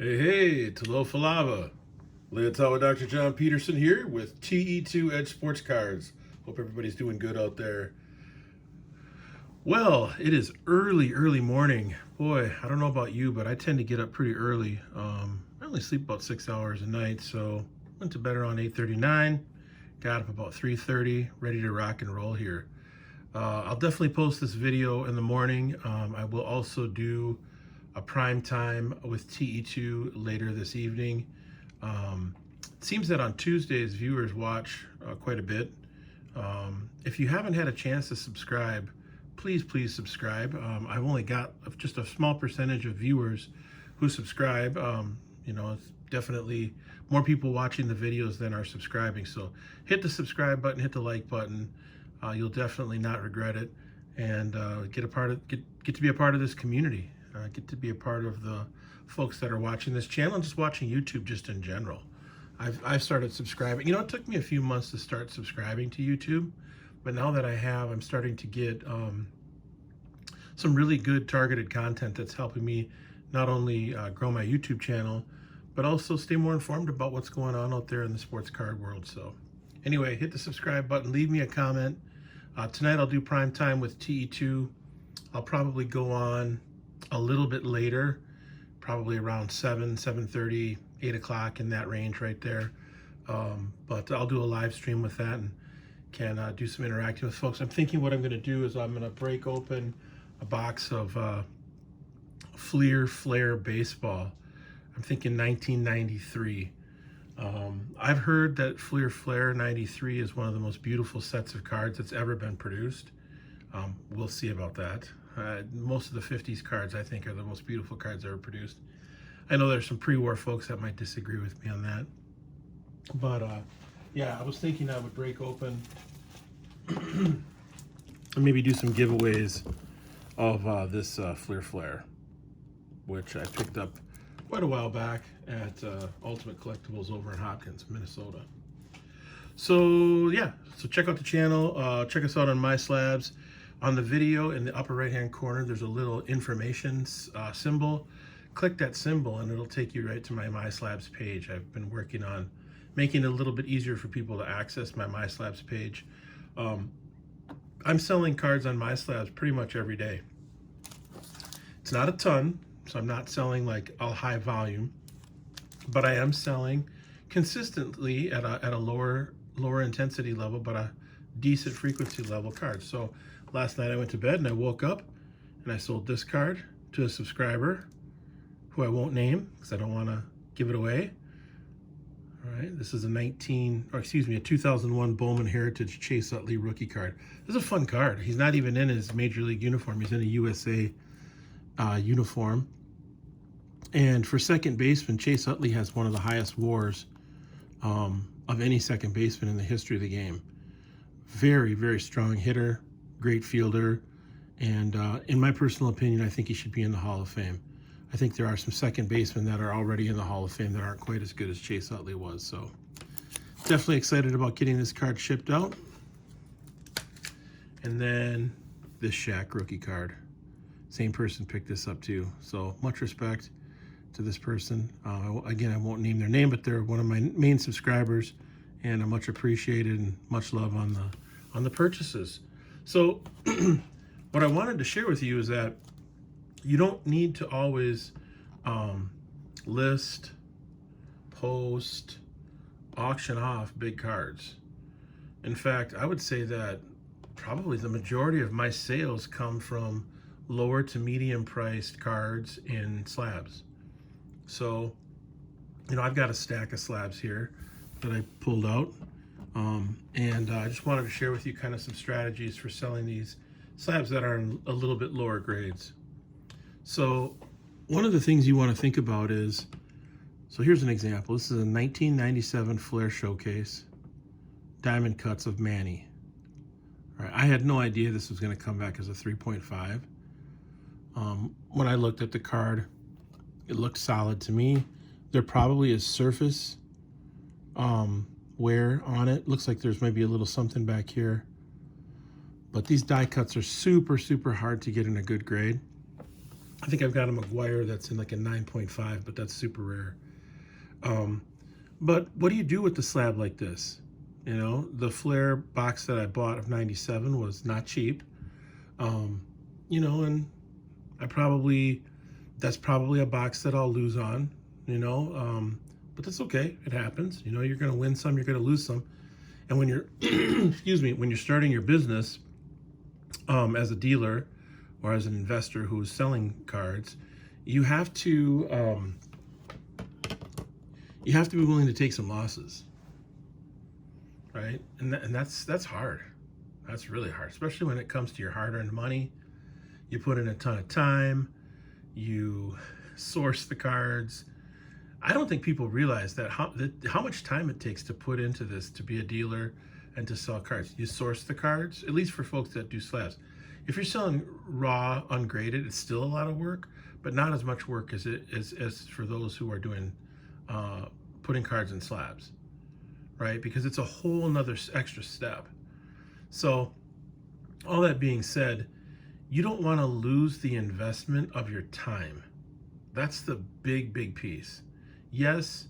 Hey, hey, Talofa Lava. Leotawa Dr. John Peterson here with TE2 Edge Sports Cards. Hope everybody's doing good out there. Well, it is early morning. Boy, I don't know about you, but I tend to get up pretty early. I only sleep about 6 hours a night, so went to bed around 8:39, got up about 3:30, ready to rock and roll here. I'll definitely post this video in the morning. I will also do a prime time with TE2 later this evening. It seems that on Tuesdays, viewers watch quite a bit. If you haven't had a chance to subscribe, please subscribe. I've only got just a small percentage of viewers who subscribe. It's definitely more people watching the videos than are subscribing. So hit the subscribe button, hit the like button. You'll definitely not regret it, and get to be a part of this community. Get to be a part of the folks that are watching this channel and just watching YouTube just in general. I've started subscribing. It took me a few months to start subscribing to YouTube, but now that I have, I'm starting to get some really good targeted content that's helping me not only grow my YouTube channel, but also stay more informed about what's going on out there in the sports card world. So anyway, hit the subscribe button, leave me a comment. Tonight I'll do prime time with TE2. I'll probably go on a little bit later, probably around 7:30, 8 o'clock, in that range right there. But I'll do a live stream with that and can do some interacting with folks. I'm thinking what I'm going to do is I'm going to break open a box of Flair baseball. I'm thinking 1993. I've heard that Flair 93 is one of the most beautiful sets of cards that's ever been produced. We'll see about that. Most of the 50s cards, I think, are the most beautiful cards ever produced. I know there's some pre-war folks that might disagree with me on that. But, yeah, I was thinking I would break open and maybe do some giveaways of this Flair, which I picked up quite a while back at Ultimate Collectibles over in Hopkins, Minnesota. So, yeah, so check out the channel. Check us out on My Slabs. On the video, in the upper right-hand corner, there's a little information symbol. Click that symbol, and it'll take you right to my MySlabs page. I've been working on making it a little bit easier for people to access my MySlabs page. I'm selling cards on MySlabs pretty much every day. It's not a ton, so I'm not selling like a high volume, but I am selling consistently at a lower intensity level, but a decent frequency level cards. So last night I went to bed and I woke up and I sold this card to a subscriber who I won't name because I don't want to give it away. All right, this is a 2001 Bowman Heritage Chase Utley rookie card. This is a fun card. He's not even in his Major League uniform. He's in a USA uniform. And for second baseman, Chase Utley has one of the highest WARs of any second baseman in the history of the game. Very strong hitter, great fielder, and in my personal opinion, I think he should be in the Hall of Fame. I think there are some second basemen that are already in the Hall of Fame that aren't quite as good as Chase Utley was. So definitely excited about getting this card shipped out. And then this Shaq rookie card. Same person picked this up too. So much respect to this person. Again, I won't name their name, but they're one of my main subscribers, and much appreciated and much love on the purchases. So what I wanted to share with you is that you don't need to always list, post, auction off big cards. In fact, I would say that probably the majority of my sales come from lower to medium priced cards in slabs. So, I've got a stack of slabs here that I pulled out. And I just wanted to share with you kind of some strategies for selling these slabs that are in a little bit lower grades. So one of the things you want to think about is, so here's an example. This is a 1997 Flair Showcase, diamond cuts of Manny. All right, I had no idea this was going to come back as a 3.5. When I looked at the card, it looked solid to me. There probably is surface wear on it. Looks like there's maybe a little something back here. But these die cuts are super hard to get in a good grade. I think I've got a McGuire that's in like a 9.5, but that's super rare. But what do you do with the slab like this? You know, the Flair box that I bought of 97 was not cheap. You know, and that's probably a box that I'll lose on, you know, but that's okay. It happens. You know, you're going to win some, you're going to lose some. And when you're, excuse me, when you're starting your business as a dealer or as an investor who's selling cards, you have to be willing to take some losses, right? And that's hard. That's really hard, especially when it comes to your hard-earned money. You put in a ton of time, you source the cards. I don't think people realize that how much time it takes to put into this, to be a dealer and to sell cards. You source the cards, at least for folks that do slabs. If you're selling raw, ungraded, it's still a lot of work, but not as much work as for those who are doing putting cards in slabs, right? Because it's a whole nother extra step. So all that being said, you don't want to lose the investment of your time. That's the big piece. Yes,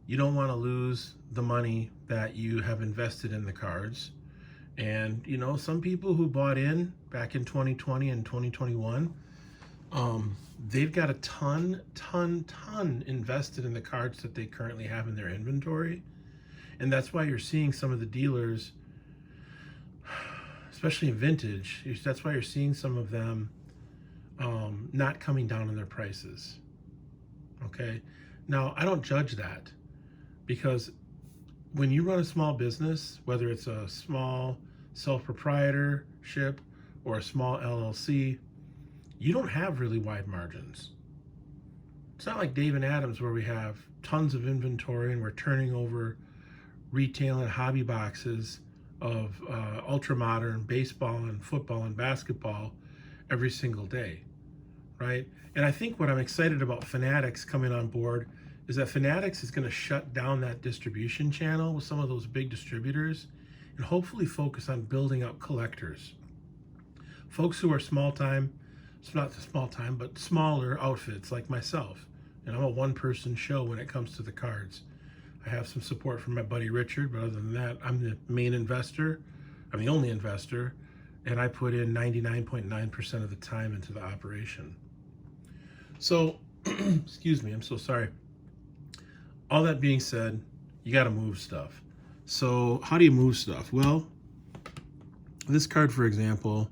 you don't want to lose the money that you have invested in the cards. And, you know, some people who bought in back in 2020 and 2021, they've got a ton invested in the cards that they currently have in their inventory. And that's why you're seeing some of the dealers, especially in vintage, that's why you're seeing some of them not coming down on their prices. Okay. Now, I don't judge that, because when you run a small business, whether it's a small self-proprietorship or a small LLC, you don't have really wide margins. It's not like Dave and Adams where we have tons of inventory and we're turning over retail and hobby boxes of ultra modern baseball and football and basketball every single day, right? And I think what I'm excited about Fanatics coming on board is that Fanatics is going to shut down that distribution channel with some of those big distributors and hopefully focus on building up collectors. Folks who are small time, it's not small time, but smaller outfits like myself. And I'm a one-person show when it comes to the cards. I have some support from my buddy Richard, but other than that, I'm the main investor. I'm the only investor, and I put in 99.9% of the time into the operation. So, excuse me, I'm so sorry. All that being said, you got to move stuff. So how do you move stuff? Well, this card, for example,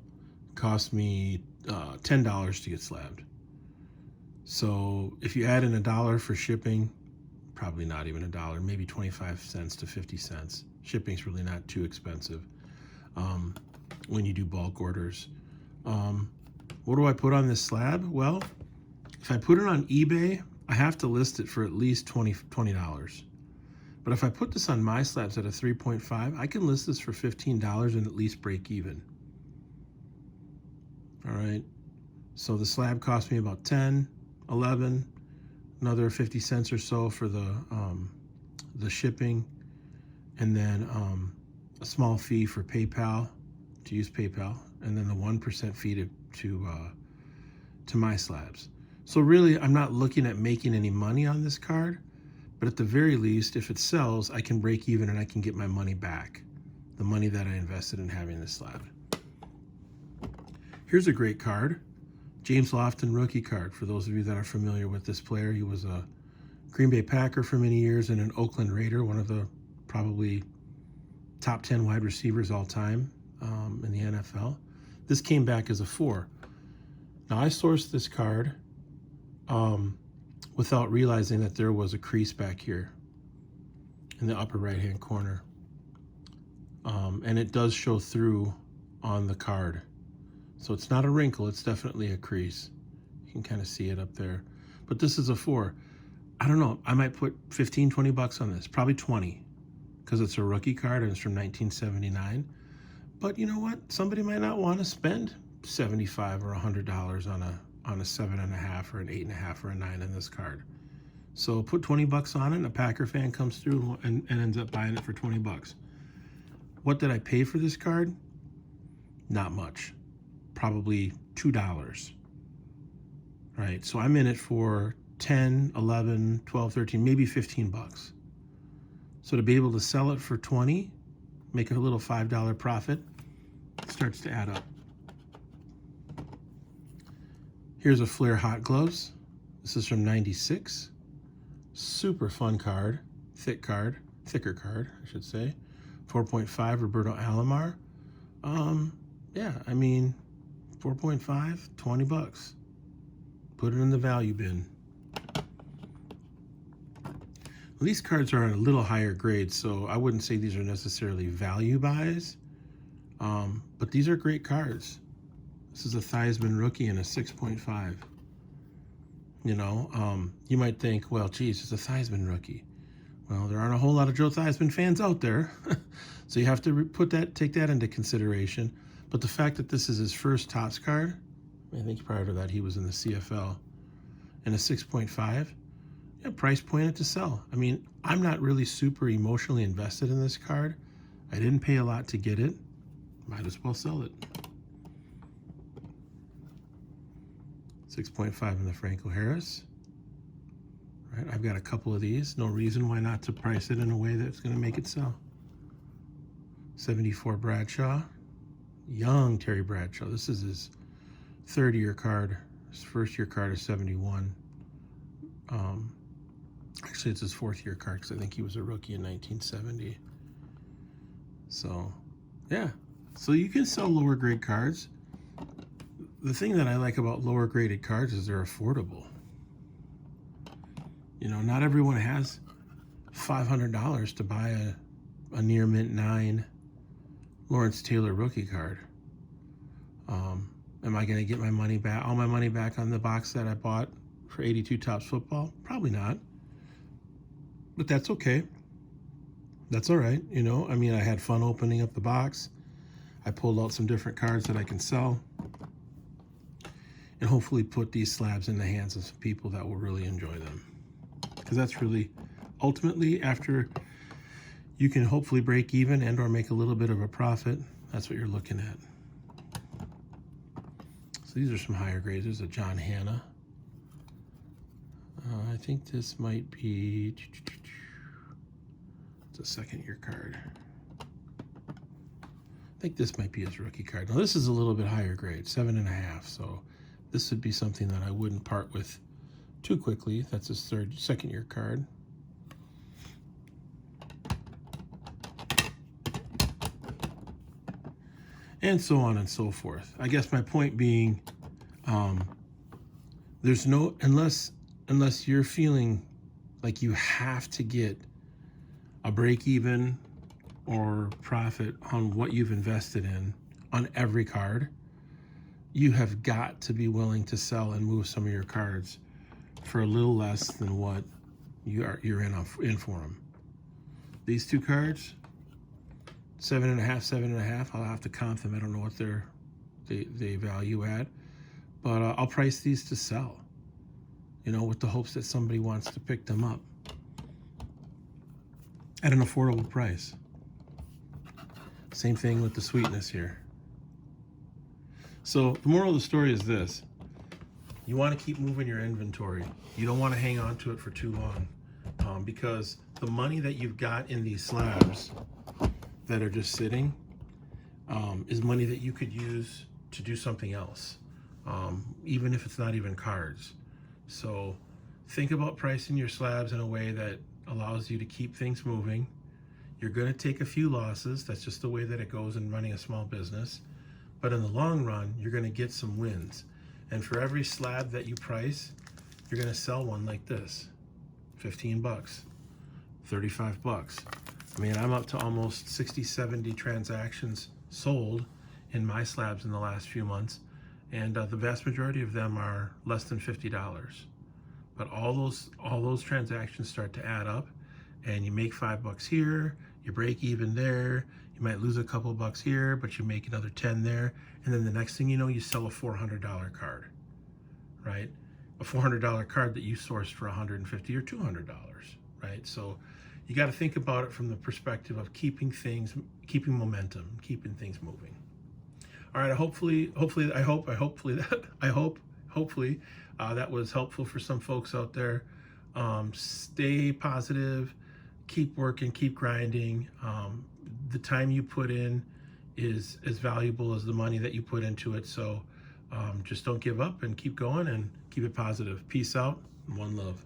cost me $10 to get slabbed. So if you add in $1 for shipping, probably not even $1, maybe 25 cents to 50 cents. Shipping's really not too expensive when you do bulk orders. What do I put on this slab? Well, if I put it on eBay, I have to list it for at least $20. But if I put this on my slabs at a 3.5, I can list this for $15 and at least break even. All right. So the slab cost me about 10, 11, another 50 cents or so for the shipping, and then a small fee for PayPal, to use PayPal, and then the 1% fee to my slabs. So really, I'm not looking at making any money on this card, but at the very least, if it sells, I can break even and I can get my money back, the money that I invested in having this slab. Here's a great card, James Lofton rookie card. For those of you that are familiar with this player, he was a Green Bay Packer for many years and an Oakland Raider, one of the probably top 10 wide receivers all time in the NFL. This came back as a 4. Now, I sourced this card without realizing that there was a crease back here in the upper right-hand corner. And it does show through on the card. So it's not a wrinkle, it's definitely a crease. You can kind of see it up there. But this is a 4. I don't know, I might put 15, 20 bucks on this, probably 20, because it's a rookie card and it's from 1979. But you know what? Somebody might not want to spend $75 or $100 on a 7.5 or an 8.5 or a 9 in this card. So put 20 bucks on it, and a Packer fan comes through and ends up buying it for 20 bucks. What did I pay for this card? Not much. Probably $2. right? So I'm in it for 10, 11, 12, 13, maybe 15 bucks. So to be able to sell it for 20, make a little $5 profit, it starts to add up. Here's a Flair Hot Gloves. This is from 96. Super fun card, thicker card, I should say. 4.5 Roberto Alomar. Yeah, I mean, 4.5, 20 bucks. Put it in the value bin. These cards are on a little higher grade, so I wouldn't say these are necessarily value buys, but these are great cards. This is a Theismann rookie and a 6.5. You know, you might think, well, geez, it's a Theismann rookie. Well, there aren't a whole lot of Joe Theismann fans out there, so you have to take that into consideration. But the fact that this is his first Topps card, I think prior to that he was in the CFL, and a 6.5, yeah, price pointed to sell. I mean, I'm not really super emotionally invested in this card. I didn't pay a lot to get it. Might as well sell it. 6.5 in the Franco Harris. Right, I've got a couple of these. No reason why not to price it in a way that's going to make it sell. 74 Bradshaw. Young Terry Bradshaw. This is his third-year card. His first-year card is 71. Actually, it's his fourth-year card because I think he was a rookie in 1970. So, yeah. So you can sell lower-grade cards. The thing that I like about lower-graded cards is they're affordable. You know, not everyone has $500 to buy a near mint 9 Lawrence Taylor rookie card. Am I going to get my money back, all my money back on the box that I bought for 82 Topps football? Probably not. But that's okay. That's all right. You know, I mean, I had fun opening up the box. I pulled out some different cards that I can sell. And hopefully put these slabs in the hands of some people that will really enjoy them. Because that's really, ultimately, after you can hopefully break even and or make a little bit of a profit, that's what you're looking at. So these are some higher grades. There's a John Hanna. I think this might be, it's a second-year card. I think this might be his rookie card. Now this is a little bit higher grade, 7.5. So this would be something that I wouldn't part with too quickly. That's his second-year card. And so on and so forth. I guess my point being, there's no, unless you're feeling like you have to get a break even or profit on what you've invested in on every card, you have got to be willing to sell and move some of your cards for a little less than what you're in for them. These two cards, 7.5, 7.5. I'll have to comp them. I don't know what they value at, but I'll price these to sell. You know, with the hopes that somebody wants to pick them up at an affordable price. Same thing with the sweetness here. So the moral of the story is this. You want to keep moving your inventory. You don't want to hang on to it for too long, because the money that you've got in these slabs that are just sitting is money that you could use to do something else, even if it's not even cards. So think about pricing your slabs in a way that allows you to keep things moving. You're going to take a few losses. That's just the way that it goes in running a small business. But in the long run, you're going to get some wins. And for every slab that you price, you're going to sell one like this. 15 bucks, 35 bucks. I mean, I'm up to almost 60, 70 transactions sold in my slabs in the last few months. And the vast majority of them are less than $50. But all those transactions start to add up, and you make $5 here, you break even there, you might lose a couple bucks here, but you make another 10 there, and then the next thing you know, you sell a $400 card, right? A $400 card that you sourced for $150 or $200, right? So you got to think about it from the perspective of keeping momentum, keeping things moving. All right, hopefully that was helpful for some folks out there. Stay positive, keep working, keep grinding. The time you put in is as valuable as the money that you put into it. So just don't give up and keep going and keep it positive. Peace out and one love.